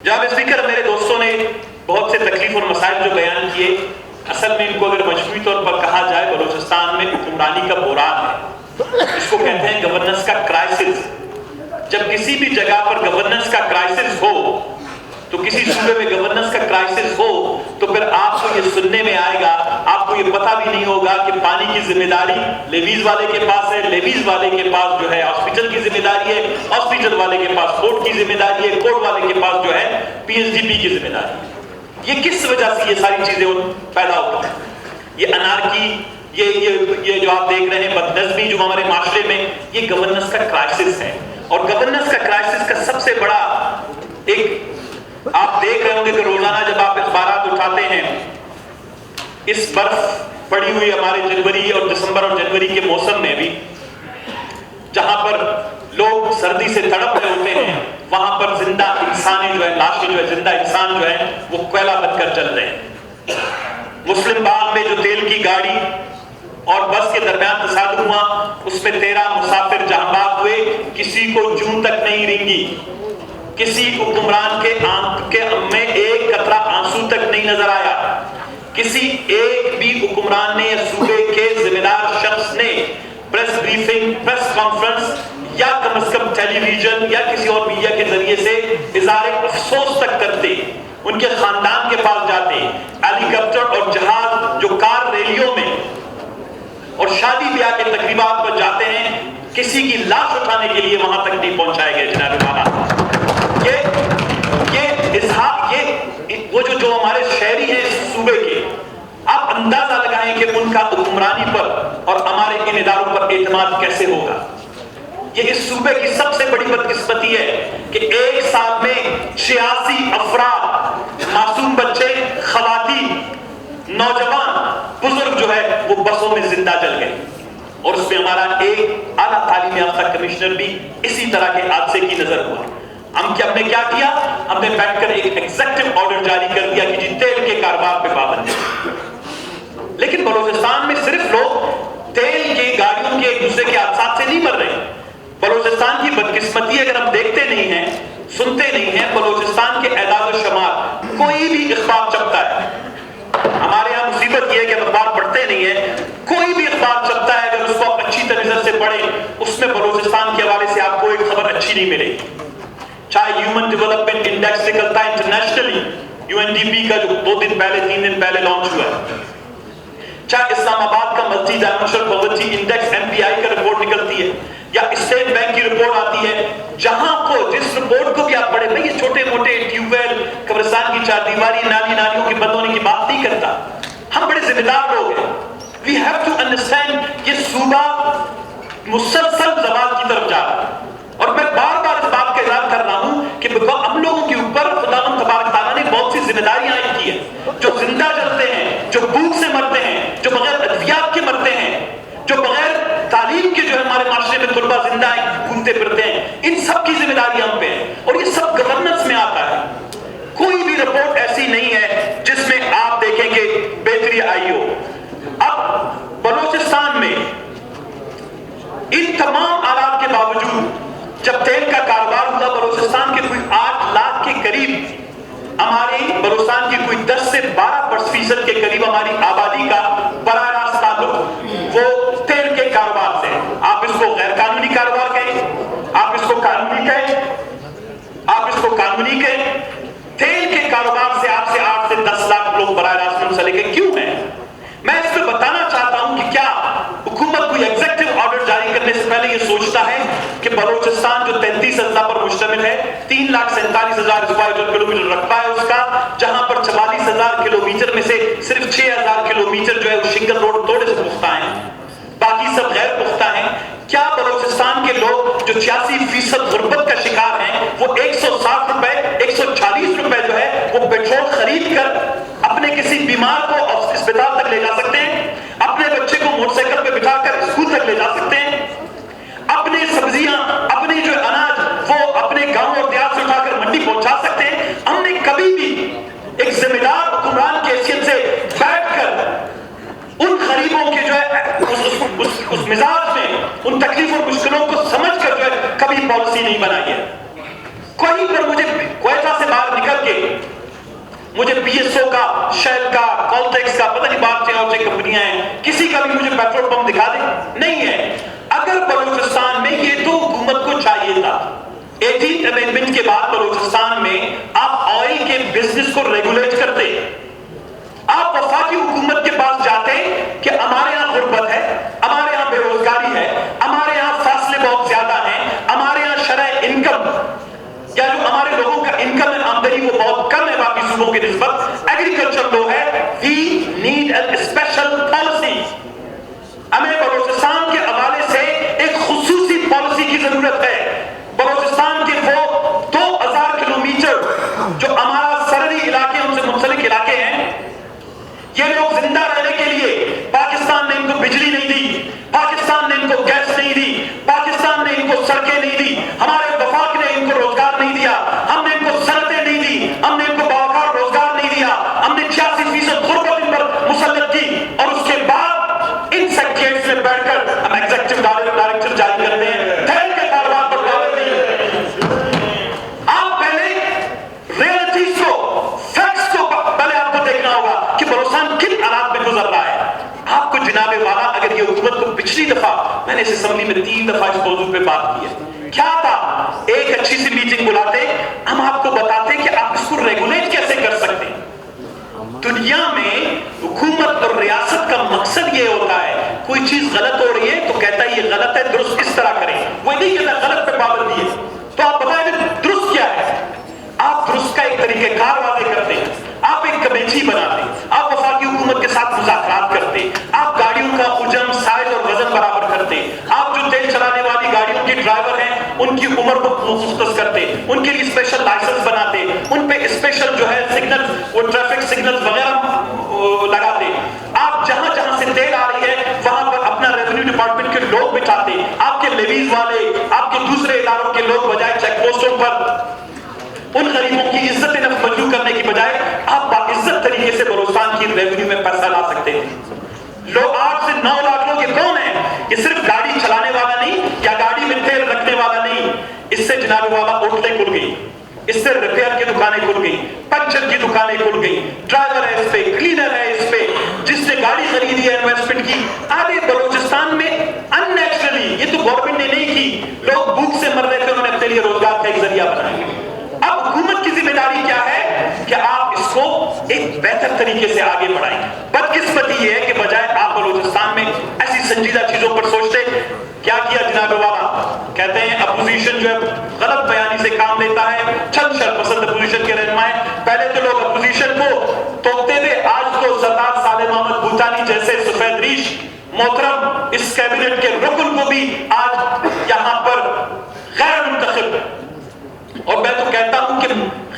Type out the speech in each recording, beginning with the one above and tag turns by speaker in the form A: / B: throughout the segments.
A: جناب اسپیکر، میرے دوستوں نے بہت سے تکلیف اور مسائل جو بیان کیے، اصل میں ان کو اگر مجموعی طور پر کہا جائے بلوچستان میں حکمرانی کا بحران ہے، اس کو کہتے ہیں گورننس کا کرائسس۔ جب کسی بھی جگہ پر گورننس کا کرائسس ہو تو کسی صوبے میں گورننس کا کرائسس ہو تو پھر آپ کو یہ سننے میں آئے گا، آپ کو یہ پتہ بھی نہیں ہوگا کہ پانی کی ذمہ داری لیویز والے کے پاس ہے، لیویز والے کے پاس جو ہے ہاسپٹل کی ذمہ داری ہے، ہاسپٹل والے کے پاس کورٹ کی ذمہ داری ہے، کورٹ والے کے پاس جو ہے پی ایس ڈی پی کی ذمہ داری ہے۔ یہ کس وجہ سے یہ ساری چیزیں پیدا ہوتی ہیں؟ یہ انارکی، یہ جو آپ دیکھ رہے ہیں بد نظمی جو ہمارے معاشرے میں، یہ گورننس کا کرائسس ہے۔ اور گورننس کا کرائسس کا سب سے بڑا ایک آپ دیکھ رہے ہوں گے کہ روزانہ جب آپ اخبارات اٹھاتے ہیں، اس برف پڑی ہوئی ہمارے جنوری اور دسمبر اور جنوری کے موسم میں بھی، جہاں پر لوگ سردی سے تڑپ رہے ہوتے ہیں، وہاں پر زندہ انسانی جو ہے لاشیں جو ہے زندہ انسان جو ہے وہ کوئلہ بن کر چل رہے ہیں۔ مسلم باغ میں جو تیل کی گاڑی اور بس کے درمیان تصادم ہوا، اس میں 13 مسافر جاں بحق ہوئے، کسی کو جون تک نہیں رنگی، کسی حکمران کے آنکھ میں ایک قطرہ آنسو تک نہیں نظر آیا، کسی ایک بھی حکمران نے یا صوبے کے ذمہ دار شخص نے پریس بریفنگ، پریس کانفرنس یا کم از کم ٹیلی ویژن یا کسی اور میڈیا کے ذریعے سے اظہار افسوس تک کرتے، ان کے خاندان کے پاس جاتے، ہیلی کاپٹر اور جہاز جو کار ریلیوں میں اور شادی بیاہ کے تقریبات پر جاتے ہیں، کسی کی لاش اٹھانے کے لیے وہاں تک نہیں پہنچائے گئے۔ جناب والا، یہ وہ جو ہمارے شہری ہیں اس صوبے کے، آپ اندازہ لگائیں کہ ان کا حکمرانی پر اور ہمارے ان اداروں پر اعتماد کیسے ہوگا۔ یہ اس صوبے کی سب سے بڑی بدقسمتی ہے کہ ایک سال میں 86 افراد، معصوم بچے، خواتین، نوجوان، بزرگ جو ہے وہ بسوں میں زندہ جل گئے، اور اس میں ہمارا ایک اعلیٰ تعلیم یافتہ کمشنر بھی اسی طرح کے حادثے کی نظر ہوا۔ ہم نے کیا کیا؟ ہم نے بیٹھ کر ایک ایگزیکٹو آرڈر جاری کر دیا کہ جی تیل کے کاروبار پہ پابندی۔ لیکن بلوچستان میں صرف لوگ تیل کی گاڑیوں کے ایک دوسرے کے حادثات سے نہیں مر رہے۔ بلوچستان کی بدقسمتی اگر ہم دیکھتے نہیں ہیں، سنتے نہیں ہیں، بلوچستان کے اعداد و شمار، کوئی بھی اخبار چھپتا ہے، ہمارے یہاں مصیبت یہ ہے کہ ہم اخبار پڑھتے نہیں ہیں، کوئی بھی اخبار چھپتا ہے اگر اس کو آپ اچھی طرح سے پڑھیں، اس میں بلوچستان کے حوالے سے آپ کو ایک خبر اچھی نہیں ملے گی۔ چاہے ہیومن ڈیولپمنٹ انڈیکس نکلتا ہے internationally, U N D P کا جو 2 دن پہلے 3 دن پہلے لانچ ہوا ہے، چاہے اسلام آباد کا multi dimensional poverty index M P I کا رپورٹ نکلتی ہے، یا اسٹیٹ بینک کی رپورٹ آتی ہے، جہاں کو جس رپورٹ کو بھی آپ پڑھیں، میں یہ چھوٹے موٹے ٹیوب ویل، قبرستان کی چار دیواری، نالیوں کی بند ہونے کی بات نہیں کرتا۔ ہم بڑے ذمہ دار لوگ ہیں، وی ہیو ٹو انڈرسٹینڈ یہ صوبہ مسلسل زوال کی طرف جا رہا ہے، اور میں بار بار اس بات کا اعلان کر رہا ہوں کہ ہم لوگوں کے اوپر خداوند تبارک تعالیٰ نے بہت سی ذمہ داریاں عائد کی ہیں، جو زندہ جلتے ہیں، جو بھوک سے مرتے ہیں، جو بغیر ادویات کے مرتے ہیں، جو بغیر تعلیم کے جو ہے ہمارے معاشرے میں طلبہ زندہ ہیں، گھومتے پھرتے ہیں، ان سب کی ذمہ داری ہم پہ ہے، اور یہ سب گورننس میں آتا ہے۔ کوئی بھی رپورٹ ایسی نہیں ہے جس میں آپ دیکھیں گے بہتری آئی ہو۔ اب بلوچستان میں ان تمام آلات کے باوجود جب تیل کا کاروبار ہوا، بلوچستان کے کوئی 8 لاکھ کے قریب، ہماری بلوچستان کی کوئی 10 سے 12% کے قریب ہماری آبادی کا براہ راست تعلق وہ تیل کے کاروبار سے۔ آپ اس کو غیر قانونی کاروبار کہیں، آپ اس کو قانونی کہیں، آپ اس کو قانونی کہیں، تیل کے کاروبار سے آپ سے 8 سے 10 لاکھ لوگ براہ راست منسلک ہیں۔ کیوں ہیں؟ میں اس پہ بتانا چاہتا ہوں کہ کیا حکومت کوئی ایگزیکٹو آرڈر جاری کرنے سے پہلے یہ سوچتا ہے کہ بلوچستان جو 33 اضلاع پر مشتمل ہے، 3,47,000 اسکوائر کلومیٹر رقبہ ہے اس کا، جہاں پر 44,000 کلومیٹر میں سے صرف 6,000 کلومیٹر جو ہے وہ شنگل روڈ توڑے سے پختہ ہیں، باقی سب غیر پختہ ہیں۔ کیا بلوچستان کے لوگ جو 86% غربت کا شکار ہیں، وہ 160 روپے 140 روپے جو ہے وہ پیٹرول خرید کر اپنے کسی بیمار کو اسپتال تک لے جا سکتے ہیں، اپنے بچے کو موٹر سائیکل پہ بٹھا کر اسکول تک لے جا سکتے ہیں، اپنے سبزیاں، اپنے جو اناج وہ اپنے گاؤں اور دیہات سے اٹھا کر منڈی پہنچا سکتے ہیں؟ ہم نے کبھی بھی ایک ذمہ دار حکمران کی حیثیت سے بیٹھ کر ان غریبوں کے جو ہے اس مزاج میں ان تکلیف اور مشکلوں کو سمجھ کر جو ہے کبھی پالیسی نہیں بنائی ہے۔ کوئی پر مجھے کوئٹہ سے مجھے پی ایس او کا، شیل کا، کالٹیکس کا، پتہ نہیں بار اور کمپنیاں ہیں، کسی کا بھی مجھے پیٹرول پمپ دکھا دیں، نہیں ہے۔ اگر بلوچستان میں، یہ تو حکومت کو چاہیے تھا، 18th امینڈمنٹ کے بعد بلوچستان میں آپ آئل کے بزنس کو ریگولیٹ کرتے، آپ وفاقی حکومت کے پاس جاتے کہ ہمارے یہاں غربت ہے، ہمارے یہاں بے روزگاری ہے، ہمارے یہاں فاصلے بہت زیادہ ہیں، ہمارے یہاں شرح انکم یا جو ہمارے لوگوں کا انکم ہے، آمدنی وہ بہت کم ہے باقی صوبوں کی نسبت، ایگریکلچر لو ہے، we need a special policy, ہمیں بلوچستان کے حوالے سے ایک خصوصی پالیسی کی ضرورت ہے۔ بلوچستان کے وہ 2000 کلومیٹر جو ہمارا سرحدی علاقے، ان سے منسلک علاقے ہیں، یہ لوگ زندہ رہنے کے لیے پاکستان نے ان کو بجلی نہیں دی، پاکستان نے ان کو گیس نہیں دی، پاکستان نے ان کو سڑکیں نہیں دی، ہمارے وفاق نے ان کو روزگار نہیں دیا، ہم نے ان کو صنعتیں نہیں دی، ہم نے ان کو باوقار روزگار نہیں دیا، ہم نے 86% غربت ان پر مسلط کی، اور اس کے بعد ان سیکٹریٹس میں بیٹھ کر ہم ایگزیکٹو ڈائریکٹر جاری کرتے ہیں، ٹھہر کے کاروبار پر پابندی نہیں۔ آپ پہلے ریئلٹیز کو، فیکٹس کو پہلے آپ کو دیکھنا ہوگا کہ بلوچستان کن حالات میں گزر رہا ہے۔ آپ کو جناب والا، اگر یہ حکومت کو پچھلی دفعہ میں نے اس اسمبلی میں 3 دفعہ اس موضوع پہ بات کی ہے، کیا تھا؟ ایک اچھی سی میٹنگ بلاتے، ہم آپ کو بتاتے کہ آپ اس کو ریگولیٹ کیسے کر سکتے ہیں۔ دنیا میں حکومت اور ریاست کا مقصد یہ ہوتا ہے، کوئی چیز غلط ہو رہی ہے تو کہتا ہے یہ غلط ہے، درست اس طرح کریں، وہ نہیں کہتا غلط پہ پابندی ہے، تو آپ بتائیں درست کیا ہے۔ آپ درست کا ایک طریقہ کار واضح کرتے ہیں، آپ ایک کمیٹی بناتے، آپ وفاقی حکومت کے ساتھ مذاکرات کرتے، آپ گاڑیوں کا حجم، سائز اور وزن برابر کرتے، آپ جو تیل چلانے والی گاڑیوں کے ڈرائیور ہیں ان کی عمر کو مختص کرتے، ان کے لیے اسپیشل لائسنس بناتے، ان پہ اسپیشل جو ہے سگنل، وہ ٹریفک سگنل وغیرہ لگاتے، آپ جہاں جہاں سے تیل آ رہی ہے وہاں پر اپنا ریونیو ڈپارٹمنٹ کے لوگ بٹھاتے، آپ کے لیویز والے، آپ کے دوسرے اداروں کے لوگ بجائے چیک پوسٹوں پر ان غریبوں کی عزت نفس مجروح کرنے کی بجائے آپ باعزت طریقے سے بلوچستان کی ریونیو میں پیسہ لا سکتے ہیں۔ لوگ 8 سے 9 لاکھ لوگ یہ کون ہیں؟ یہ صرف گاڑی چلانے والا نہیں یا گاڑی میں تیل رکھنے والا نہیں، اس سے جناب والا ہوٹلیں کھل گئی، اس سے ریپیئر کی دکانیں کھل گئی، پنچر کی دکانیں کھل گئی، ڈرائیور ہے اس پہ، کلینر ہے اس پہ، جس نے گاڑی خریدی ہے انویسٹمنٹ کی۔ آگے بلوچستان میں ان نیچرلی، یہ تو گورنمنٹ نے نہیں کی، لوگ بھوک سے مر رہے تھے، انہوں نے اپنے لیے روزگار کا ایک ذریعہ بنایا۔ اب حکومت کی ذمہ داری کیا ہے کہ آپ اس کو ایک بہتر طریقے سے آگے بڑھائیں۔ بدقسمتی یہ ہے کہ بجائے آپ بلوچستان میں ایسی سنجیدہ چیزوں پر سوچتے، کیا کیا جناب والا؟ کہتے ہیں اپوزیشن جو ہے غلط بیانی سے کام لیتا ہے، چند شرپسند اپوزیشن کے رہنما ہیں۔ پہلے تو لوگ اپوزیشن کو توقتے تھے، آج تو سردار صالح محمد بھوٹانی جیسے سفید ریش محترم اس کیبنٹ کے رکن کو بھی آج یہاں پر غیر منتخب، اور میں تو کہتا ہوں کہ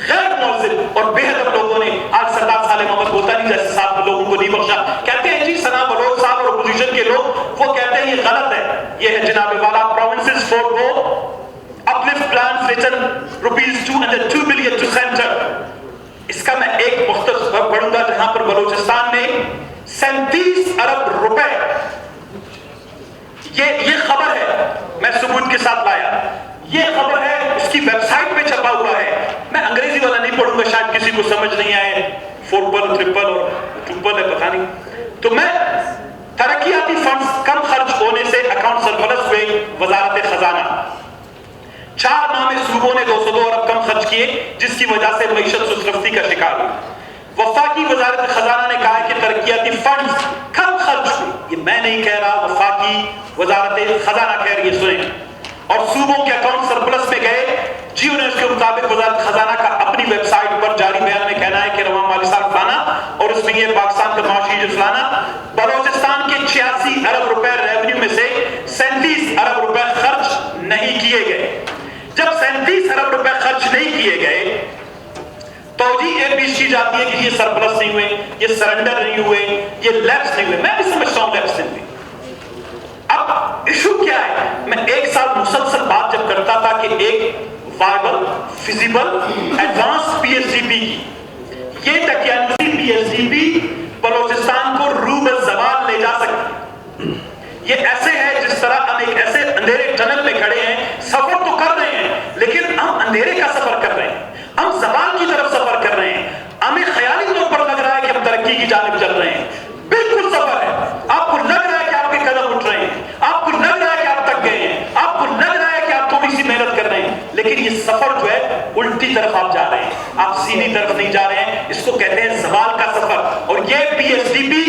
A: غیر مؤذن اور بے ادب لوگوں نے آج سردار صالح محمد بھوٹانی جیسے صاحب لوگوں کو نہیں بخشا۔ کہتے ہیں جی ثنا بلوچ صاحب اور اپوزیشن کے لوگ، وہ کہتے ہیں یہ غلط ہے، یہ ہے جناب والا پروونسز فور وہ uplift plans written ₹202 billion to center۔ اس کا میں ایک مختصر پڑھوں گا جہاں پر بلوچستان میں 37 ارب روپے، یہ خبر ہے، میں ثبوت کے ساتھ لایا، یہ خبر ہے، اس کی ویب سائٹ پہ چھپا ہوا ہے، میں انگریزی والا نہیں پڑھوں گا، شاید کسی کو سمجھ نہیں آئے، 4 3 اور 2 ہے پتہ نہیں۔ تو میں ترقیاتی فنڈز کم خرچ ہونے سے اکاؤنٹ سرپلس ہوئے وزارت خزانہ، 4 ماہ میں صوبوں نے 202 ارب کم خرچ کیے، جس کی وجہ سے معیشت سستی کا شکار ہوئی۔ وفاقی وزارت خزانہ نے کہا کہ ترقیاتی فنڈز کم خرچ ہوئے، یہ میں نہیں کہہ رہا، وفاقی وزارت خزانہ کہہ رہی ہے، سنیں، اور صوبوں کے اکاؤنٹ سرپلس میں گئے جی۔ انہیں اس کے مطابق وزارت خزانہ کا اپنی ویب سائٹ پر جاری بیان میں کہنا ہے کہ رواں مالی سال فلانا، اور اس میں یہ پاکستان کا معاشی جو فلانا، بلوچستان کے 86 ارب روپے ریونیو میں سے 37 ارب روپے خرچ نہیں کیے گئے۔ جب 37 ارب روپے خرچ نہیں کیے گئے توجیہ یہ پیش کی جاتی ہے کہ یہ سرپلس نہیں ہوئے، یہ سرنڈر نہیں ہوئے، یہ لیپس نہیں ہوئے۔ میں بھی سمجھتا ہوں لیپس نہیں ہوئے۔ اب ایشو کیا ہے؟ میں 1 سال مسلسل بات جب کرتا تھا کہ ایک viable, feasible, advance P S D P کی، یہ technology P S D P Balochistan کو روب زوال لے جا سکتی۔ یہ ایسے ہے جس طرح ہم ایک ایسے اندھیرے ٹنل میں کھڑے ہیں، سفر تو کر رہے ہیں لیکن ہم اندھیرے کا سفر کر رہے ہیں، ہم زوال کی طرف سفر کر رہے ہیں۔ ہمیں خیال آپ سیدھی طرف نہیں جا رہے ہیں. اس کو کہتے ہیں زوال کا سفر. اور یہ پی ایس ڈی پی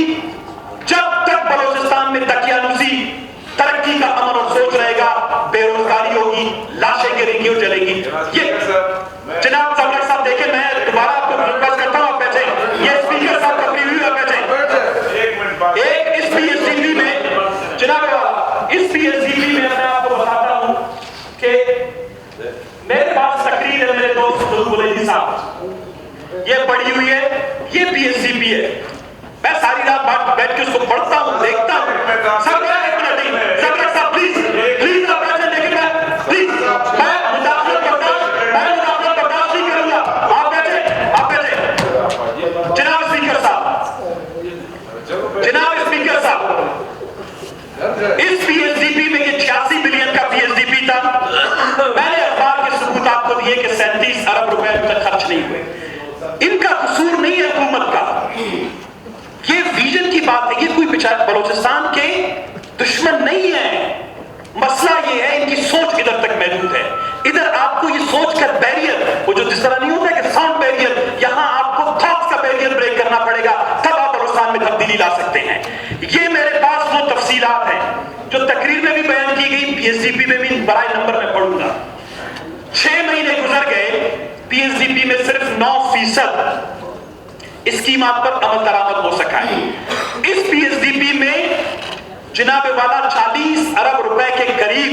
A: جب تک بلوچستان میں دقیانوسی ترقی کا امن اور سوچ رہے گا, بے روزگاری ہوگی, لاشیں گریں گی اور جلے گی. یہ جناب سمرک صاحب دیکھیں, میں دوبارہ آپ کو ریکویسٹ کرتا ہوں, آپ بیٹھیں. یہ اسپیکر صاحب کا پریویو ہے, بیٹھیں. ایک اس پی ایس ڈی پی میں جناب اس پی ایس ڈی پی میں میں آپ کو بتاتا ہوں کہ میرے پاس تقریر ہے میرے دوست بلیجی صاحب, یہ پڑھی ہوئی ہے, یہ پی ایس ڈی پی ہے. میں ساری رات بیٹھ کے اس کو پڑھتا ہوں, دیکھتا ہوں. سب سمرک صاحب پلیز پلیز آپ بیٹھیں, لیکن میں پلیز میں مداخلت برداشت نہیں کروں گا. آپ بیٹھیں, آپ بیٹھیں. جناب اسپیکر صاحب, اس پی ایس ڈی پی میں یہ 86 بلین کا پی ایس ڈی پی تھا. میں نے اخبار کے ثبوت آپ کو دیے کہ 37 ارب روپے اب تک خرچ نہیں ہوئے. ان کا قصور نہیں ہے حکومت کا, یہ ویژن کی بات ہے. یہ کوئی بیچارے بلوچستان کے دشمن نہیں ہے. مسئلہ یہ ہے ان کی سوچ ادھر تک محدود ہے. ادھر آپ کو یہ سوچ کر بیریئر, وہ جو جس طرح نہیں ہوتا ہے کہ ساؤنڈ بیریئر, یہاں آپ کو تھاٹس کا بیریئر بریک کرنا پڑے گا, تب آپ بلوچستان میں تبدیلی لا سکتے ہیں. یہ میرے پاس وہ تفصیلات ہیں جو تقریر میں بھی بیان کی گئی, پی ایس ڈی پی میں بھی برائے نمبر میں پڑھوں گا. 6 مہینے گزر گئے, پی ایس ڈی پی میں صرف 9% اسکیمات پر عمل درآمد ہو سکا ہے. اس پی ایس ڈی پی میں جناب والا 40 ارب روپے کے قریب,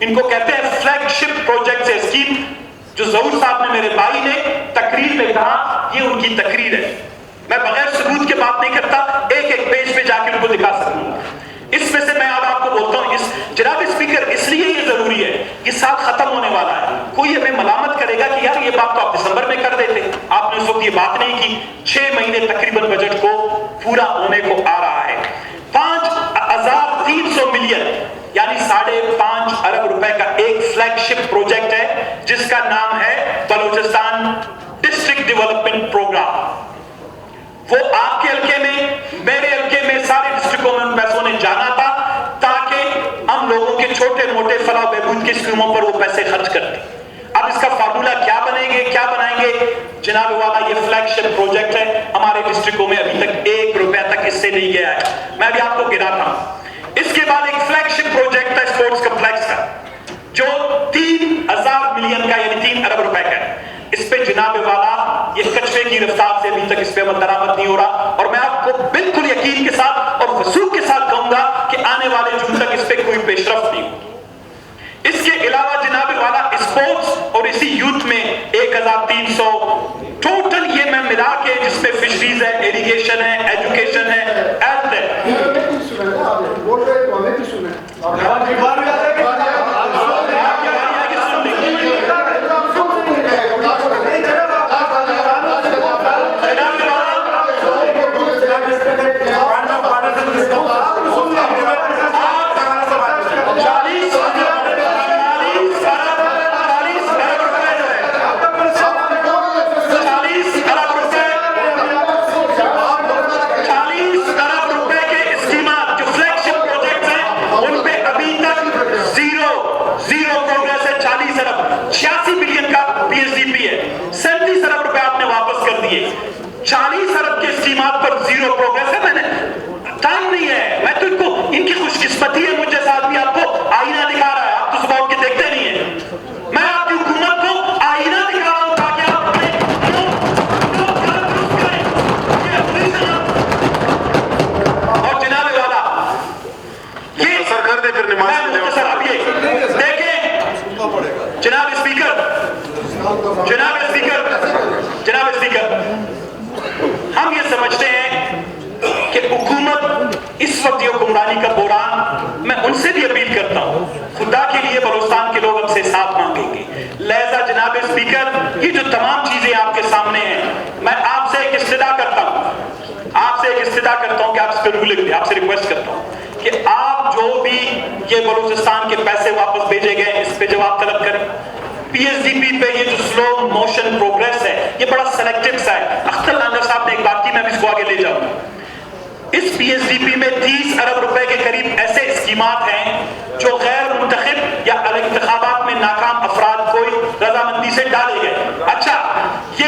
A: ان کو کہتے ہیں فلیگ شپ پروجیکٹ سے اسکیم, جو ظہور صاحب نے میرے بھائی نے تقریر میں کہا, یہ ان کی تقریر ہے. میں بغیر ثبوت کے بات نہیں کرتا, ایک ایک پیج پہ جا کے ان کو دکھا سکوں. اس میں سے میں اب آپ کو بولتا ہوں, جناب اسپیکر, اس لیے یہ ضروری ہے, یہ سال ختم ہونے والا ہے. کوئی ہمیں ملامت کرے گا کہ یار یہ بات تو آپ دسمبر میں کر دیتے, آپ نے اس وقت یہ بات نہیں کی. 6 مہینے تقریباً بجٹ کو پورا ہونے کو آ رہا ہے. 5300 ملین یعنی 5.5 ارب روپے کا ایک فلیگ شپ پروجیکٹ ہے, جس کا نام ہے بلوچستان ڈسٹرکٹ ڈیولپمنٹ پروگرام. وہ آپ کے حلقے میں, میرے حلقے میں, سارے ڈسٹرکٹوں میں ان پیسوں نے جانا تھا تاکہ ہم لوگوں کے چھوٹے موٹے فلاح و بہبود کی اسکیموں پر وہ پیسے خرچ کرتے. اب اس کا فارمولا کیا بنائیں گے جناب والا, یہ فلیگ شپ پروجیکٹ ہے. ہمارے ڈسٹرکٹوں میں ابھی تک 1 روپیہ تک اس سے نہیں گیا ہے. میں بھی آپ کو گراتا ہوں. اس کے بعد ایک فلیگ شپ پروجیکٹ ہے اسپورٹس کمپلیکس کا, جو 3000 ملین کا یعنی 3 ارب روپے کا ہے. اس پہ جناب والا یہ کچرے کی رفتار سے ابھی تک اس پہ عمل درآمد نہیں ہو رہا, اور میں آپ کو بالکل یقین کے ساتھ اور وثوق کے ساتھ کہوں گا کہ آنے والے جون تک اس پہ کوئی پیش رفت نہیں ہوگی. اس کے علاوہ جناب والا اسپورٹس اور اسی یوتھ میں 1300 ٹوٹل, یہ میں ملا کے جس میں فشریز ہے, ایریگیشن ہے, ایجوکیشن ہے, ہیلتھ ہے. جناب اسپیکر, ہم یہ سمجھتے ہیں کہ حکومت اس وقت یہ حکمرانی کا بحران, میں ان سے بھی اپیل کرتا ہوں, خدا کے لیے بلوچستان کے لوگ ہم سے ساتھ مانگیں گے. لہذا جناب اسپیکر, یہ جو تمام چیزیں آپ کے سامنے ہیں, میں آپ سے ایک استدعا کرتا ہوں کہ آپ اس پہ رولنگ دیں. آپ سے ریکویسٹ کرتا ہوں کہ آپ جو بھی یہ بلوچستان کے پیسے واپس بھیجے گئے اس پہ جواب طلب کریں. پی ایس ڈی پی پہ یہ جو سلو موشن پروگریس ہے, یہ بڑا سلیکٹڈ سا ہے. اختر لانڈر صاحب نے ایک بات کی, میں اس کو آگے لے جاؤں. اس پی ایس ڈی پی میں 30 ارب روپے کے قریب ایسے اسکیمات ہیں جو غیر منتخب یا انتخابات میں ناکام افراد کو رضامندی سے ڈالے گئے. اچھا, یہ